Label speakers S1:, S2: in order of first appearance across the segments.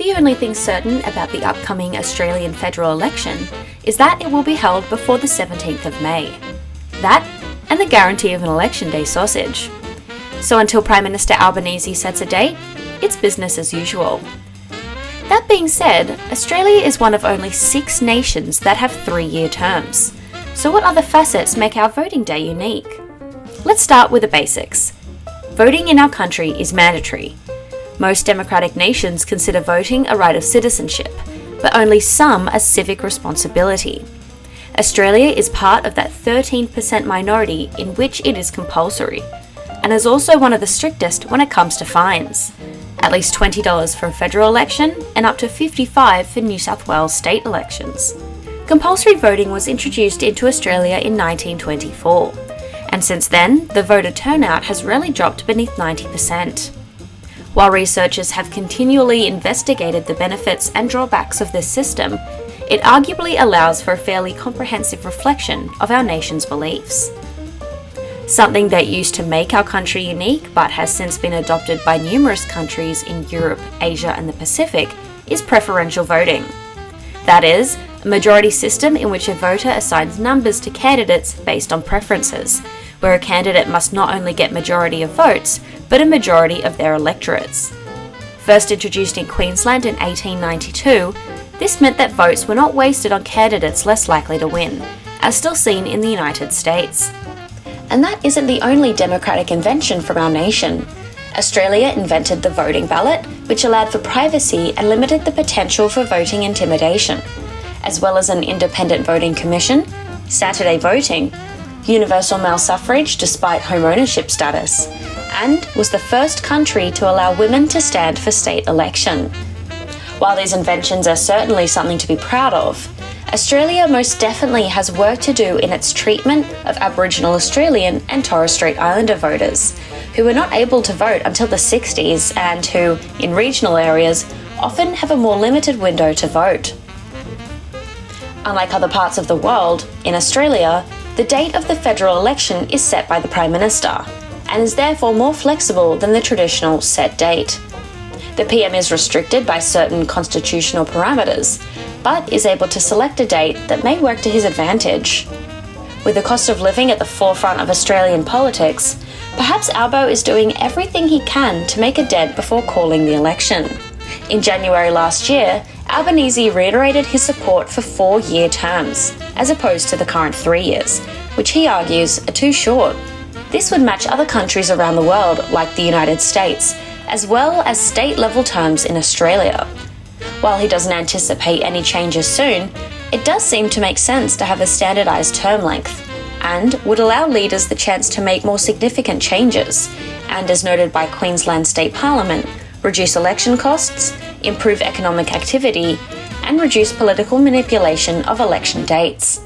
S1: The only thing certain about the upcoming Australian federal election is that it will be held before the 17th of May. That, and the guarantee of an election day sausage. So until Prime Minister Albanese sets a date, it's business as usual. That being said, Australia is one of only 6 nations that have 3-year terms. So what other facets make our voting day unique? Let's start with the basics. Voting in our country is mandatory. Most democratic nations consider voting a right of citizenship, but only some a civic responsibility. Australia is part of that 13% minority in which it is compulsory, and is also one of the strictest when it comes to fines. At least $20 for a federal election and up to $55 for New South Wales state elections. Compulsory voting was introduced into Australia in 1924, and since then, the voter turnout has rarely dropped beneath 90%. While researchers have continually investigated the benefits and drawbacks of this system, it arguably allows for a fairly comprehensive reflection of our nation's beliefs. Something that used to make our country unique but has since been adopted by numerous countries in Europe, Asia and the Pacific is preferential voting. That is, a majority system in which a voter assigns numbers to candidates based on preferences, where a candidate must not only get majority of votes, but a majority of their electorates. First introduced in Queensland in 1892, this meant that votes were not wasted on candidates less likely to win, as still seen in the United States. And that isn't the only democratic invention from our nation. Australia invented the voting ballot, which allowed for privacy and limited the potential for voting intimidation, as well as an independent voting commission, Saturday voting, universal male suffrage despite home ownership status, and was the first country to allow women to stand for state election. While these inventions are certainly something to be proud of, Australia most definitely has work to do in its treatment of Aboriginal Australian and Torres Strait Islander voters, who were not able to vote until the 60s and who, in regional areas, often have a more limited window to vote. Unlike other parts of the world, in Australia, the date of the federal election is set by the Prime Minister, and is therefore more flexible than the traditional set date. The PM is restricted by certain constitutional parameters, but is able to select a date that may work to his advantage. With the cost of living at the forefront of Australian politics, perhaps Albo is doing everything he can to make a dent before calling the election. In January last year, Albanese reiterated his support for 4-year terms, as opposed to the current 3 years, which he argues are too short. This would match other countries around the world, like the United States, as well as state-level terms in Australia. While he doesn't anticipate any changes soon, it does seem to make sense to have a standardised term length, and would allow leaders the chance to make more significant changes, and as noted by Queensland State Parliament, reduce election costs, improve economic activity, and reduce political manipulation of election dates.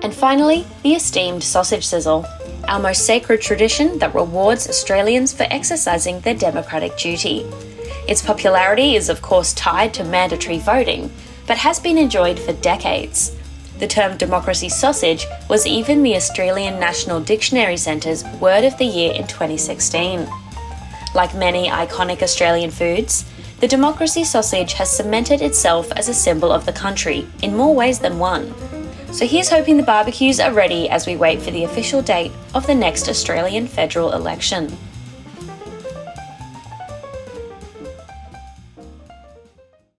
S1: And finally, the esteemed sausage sizzle, our most sacred tradition that rewards Australians for exercising their democratic duty. Its popularity is of course tied to mandatory voting, but has been enjoyed for decades. The term democracy sausage was even the Australian National Dictionary Centre's Word of the Year in 2016. Like many iconic Australian foods, the democracy sausage has cemented itself as a symbol of the country in more ways than one. So here's hoping the barbecues are ready as we wait for the official date of the next Australian federal election.